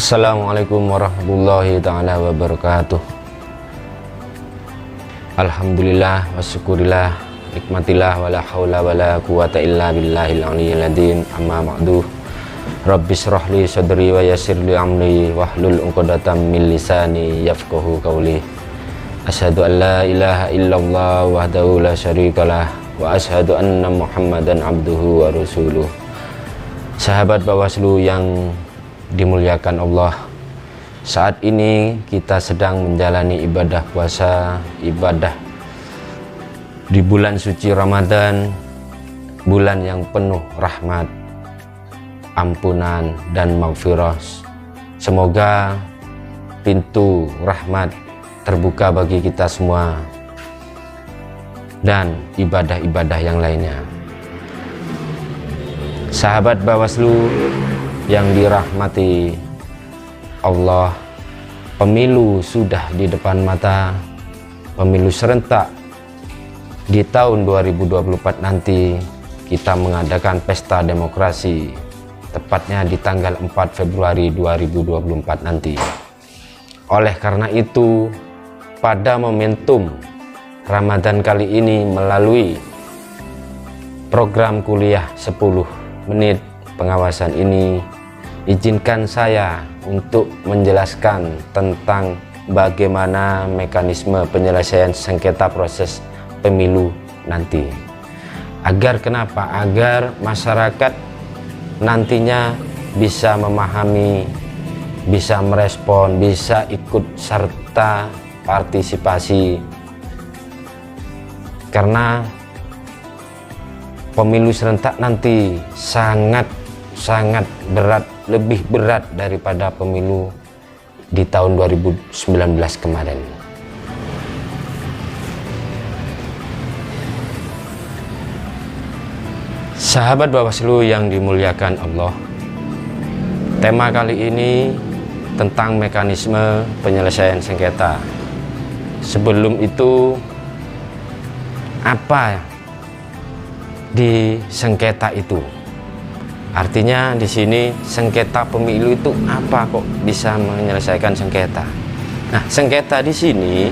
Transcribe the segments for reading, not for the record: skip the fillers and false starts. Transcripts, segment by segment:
Assalamualaikum warahmatullahi ta'ala wabarakatuh. Alhamdulillah wa syukurillah, nikmatillah wala hawla wala quwata illa billahil aliyyil azim. Amma ba'du. Rabbi shrahli sadri wa yassirli amri wahlul 'uqdatam min lisani yafqahu qawli. Asyhadu an la ilaha illallah wahdahu la syarikalah wa asyhadu anna Muhammadan abduhu wa rasuluh. Sahabat Bawaslu yang dimuliakan Allah, saat ini kita sedang menjalani ibadah puasa, ibadah di bulan suci Ramadan, bulan yang penuh rahmat, ampunan dan maghfirah. Semoga pintu rahmat terbuka bagi kita semua dan ibadah-ibadah yang lainnya. Sahabat Bawaslu yang dirahmati Allah, pemilu sudah di depan mata. Pemilu serentak di tahun 2024 nanti kita mengadakan pesta demokrasi, tepatnya di tanggal 4 Februari 2024 nanti. Oleh karena itu, pada momentum Ramadan kali ini, melalui program kuliah 10 menit pengawasan ini, izinkan saya untuk menjelaskan tentang bagaimana mekanisme penyelesaian sengketa proses pemilu nanti. Agar kenapa? Agar masyarakat nantinya bisa memahami, bisa merespon, bisa ikut serta partisipasi. Karena pemilu serentak nanti sangat berat, lebih berat daripada pemilu di tahun 2019 kemarin. Sahabat Bawaslu yang dimuliakan Allah, tema kali ini tentang mekanisme penyelesaian sengketa. Sebelum itu, apa di sengketa itu? Artinya di sini sengketa pemilu itu apa, kok bisa menyelesaikan sengketa? Nah, sengketa di sini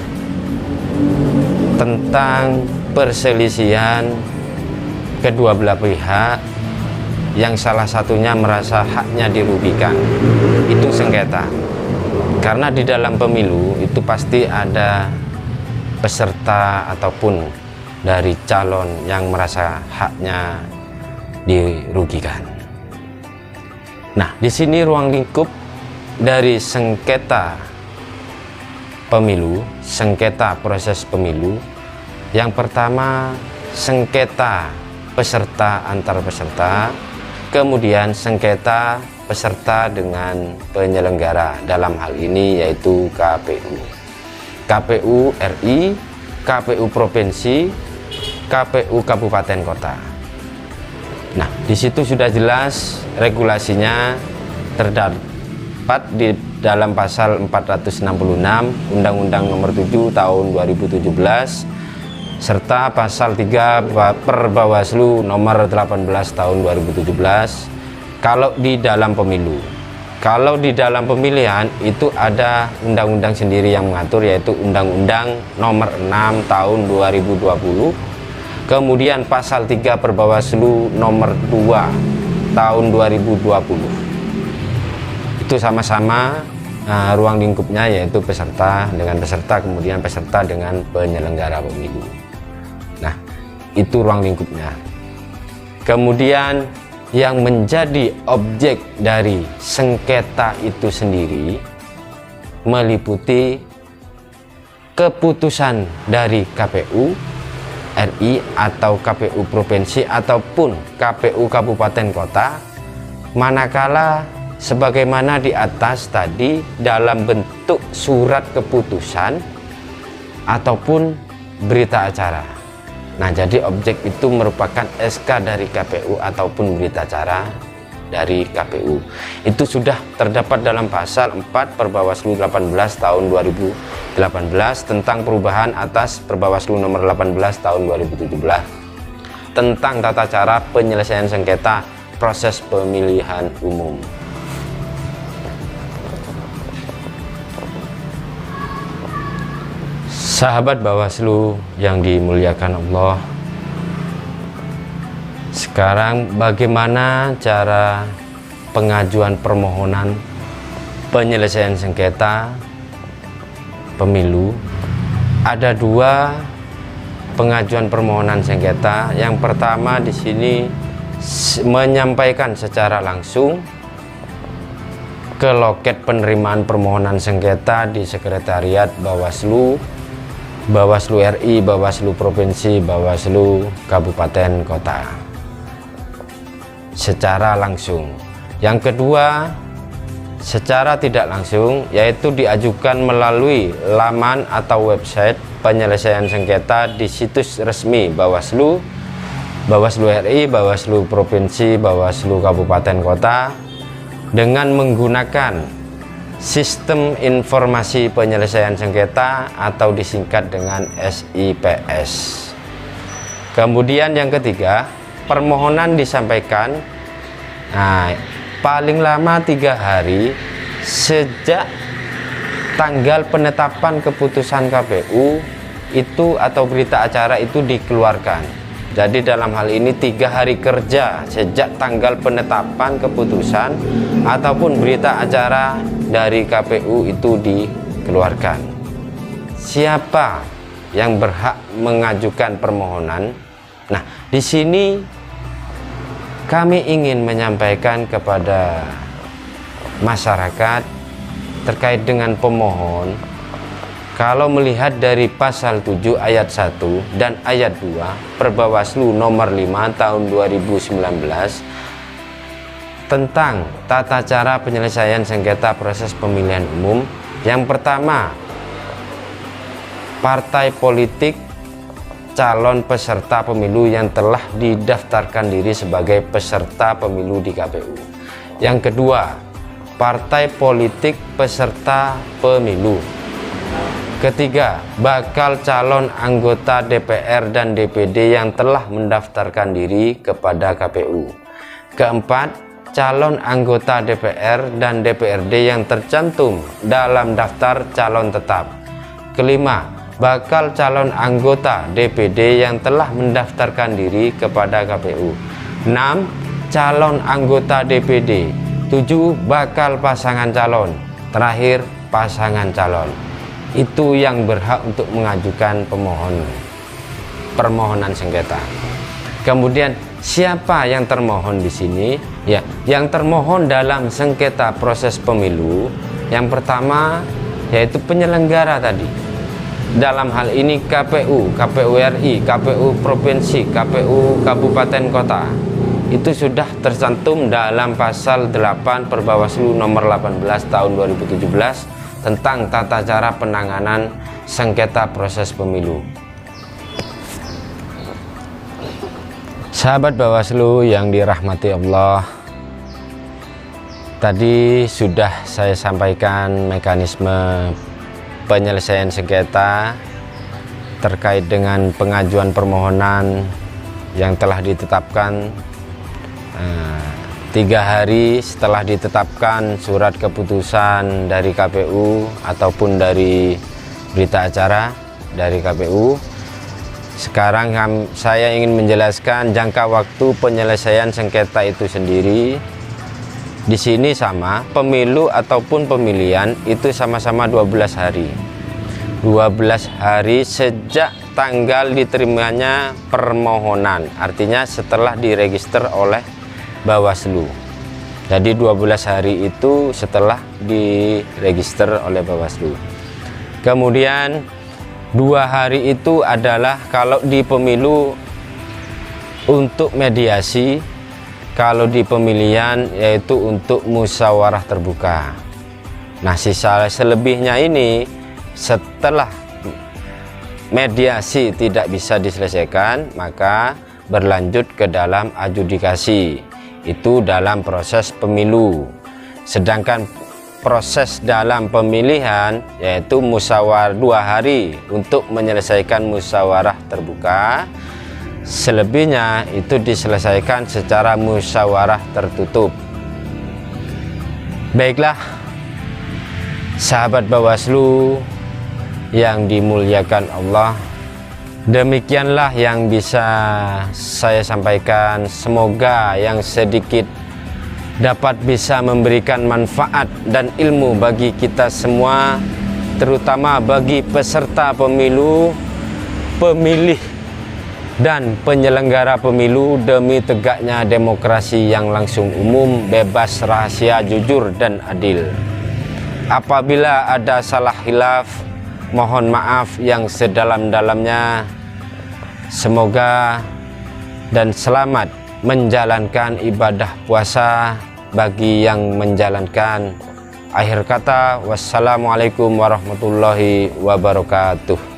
tentang perselisihan kedua belah pihak yang salah satunya merasa haknya dirugikan. Itu sengketa. Karena di dalam pemilu itu pasti ada peserta ataupun dari calon yang merasa haknya dirugikan. Nah, di sini ruang lingkup dari sengketa pemilu, sengketa proses pemilu. Yang pertama, sengketa peserta antar peserta, kemudian sengketa peserta dengan penyelenggara, dalam hal ini yaitu KPU. KPU RI, KPU provinsi, KPU kabupaten kota. Nah, di situ sudah jelas regulasinya terdapat di dalam pasal 466 Undang-Undang Nomor 7 Tahun 2017 serta pasal 3 Perbawaslu Nomor 18 Tahun 2017 kalau di dalam pemilu. Kalau di dalam pemilihan itu ada undang-undang sendiri yang mengatur, yaitu Undang-Undang Nomor 6 Tahun 2020. Kemudian pasal 3 Perbawaslu Nomor 2 Tahun 2020. Itu sama-sama ruang lingkupnya yaitu peserta dengan peserta, kemudian peserta dengan penyelenggara pemilu. Nah, itu ruang lingkupnya. Kemudian yang menjadi objek dari sengketa itu sendiri meliputi keputusan dari KPU RI atau KPU provinsi ataupun KPU kabupaten kota, manakala sebagaimana di atas tadi dalam bentuk surat keputusan ataupun berita acara. Nah, jadi objek itu merupakan SK dari KPU ataupun berita acara dari KPU. Itu sudah terdapat dalam pasal 4 Perbawaslu 18 tahun 2018 tentang perubahan atas Perbawaslu nomor 18 tahun 2017 tentang tata cara penyelesaian sengketa proses pemilihan umum. Sahabat Bawaslu yang dimuliakan Allah, sekarang bagaimana cara pengajuan permohonan penyelesaian sengketa pemilu? Ada dua pengajuan permohonan sengketa. Yang pertama di sini menyampaikan secara langsung ke loket penerimaan permohonan sengketa di Sekretariat Bawaslu, Bawaslu RI, Bawaslu Provinsi, Bawaslu Kabupaten Kota secara langsung. Yang kedua, secara tidak langsung, yaitu diajukan melalui laman atau website penyelesaian sengketa di situs resmi Bawaslu, Bawaslu RI, Bawaslu Provinsi, Bawaslu Kabupaten Kota dengan menggunakan Sistem Informasi Penyelesaian Sengketa atau disingkat dengan SIPS. Kemudian yang ketiga, permohonan disampaikan paling lama 3 hari sejak tanggal penetapan keputusan KPU itu atau berita acara itu dikeluarkan. Jadi dalam hal ini 3 hari kerja sejak tanggal penetapan keputusan ataupun berita acara dari KPU itu dikeluarkan. Siapa yang berhak mengajukan permohonan? Nah, di sini kami ingin menyampaikan kepada masyarakat terkait dengan pemohon. Kalau melihat dari pasal 7 ayat 1 dan ayat 2 Perbawaslu nomor 5 tahun 2019 tentang tata cara penyelesaian sengketa proses pemilihan umum. Yang pertama, partai politik calon peserta pemilu yang telah didaftarkan diri sebagai peserta pemilu di KPU. Yang kedua, partai politik peserta pemilu. Ketiga, bakal calon anggota DPR dan DPD yang telah mendaftarkan diri kepada KPU. Keempat, calon anggota DPR dan DPRD yang tercantum dalam daftar calon tetap. Kelima, bakal calon anggota DPD yang telah mendaftarkan diri kepada KPU. 6. Calon anggota DPD. 7. Bakal pasangan calon. Terakhir, pasangan calon. Itu yang berhak untuk mengajukan permohonan sengketa. Kemudian siapa yang termohon di sini? Ya, yang termohon dalam sengketa proses pemilu yang pertama yaitu penyelenggara tadi. Dalam hal ini KPU, KPU RI, KPU Provinsi, KPU Kabupaten Kota. Itu sudah tercantum dalam pasal 8 Perbawaslu nomor 18 tahun 2017 tentang tata cara penanganan sengketa proses pemilu. Sahabat Bawaslu yang dirahmati Allah, tadi sudah saya sampaikan mekanisme penyelesaian sengketa terkait dengan pengajuan permohonan yang telah ditetapkan 3 hari setelah ditetapkan surat keputusan dari KPU ataupun dari berita acara dari KPU. Sekarang saya ingin menjelaskan jangka waktu penyelesaian sengketa itu sendiri. Di sini sama, pemilu ataupun pemilihan itu sama-sama 12 hari. 12 hari sejak tanggal diterimanya permohonan, artinya setelah diregister oleh Bawaslu. Jadi 12 hari itu setelah diregister oleh Bawaslu. Kemudian 2 hari itu adalah kalau di pemilu untuk mediasi, kalau di pemilihan yaitu untuk musyawarah terbuka. Nah, sisa selebihnya ini setelah mediasi tidak bisa diselesaikan, maka berlanjut ke dalam adjudikasi. Itu dalam proses pemilu. Sedangkan proses dalam pemilihan yaitu musyawarah 2 hari untuk menyelesaikan musyawarah terbuka. Selebihnya itu diselesaikan secara musyawarah tertutup. Baiklah, sahabat Bawaslu yang dimuliakan Allah, demikianlah yang bisa saya sampaikan. Semoga yang sedikit dapat bisa memberikan manfaat dan ilmu bagi kita semua, terutama bagi peserta pemilu, pemilih dan penyelenggara pemilu, demi tegaknya demokrasi yang langsung, umum, bebas, rahasia, jujur, dan adil. Apabila ada salah khilaf, mohon maaf yang sedalam-dalamnya. Semoga dan selamat menjalankan ibadah puasa bagi yang menjalankan. Akhir kata, wassalamualaikum warahmatullahi wabarakatuh.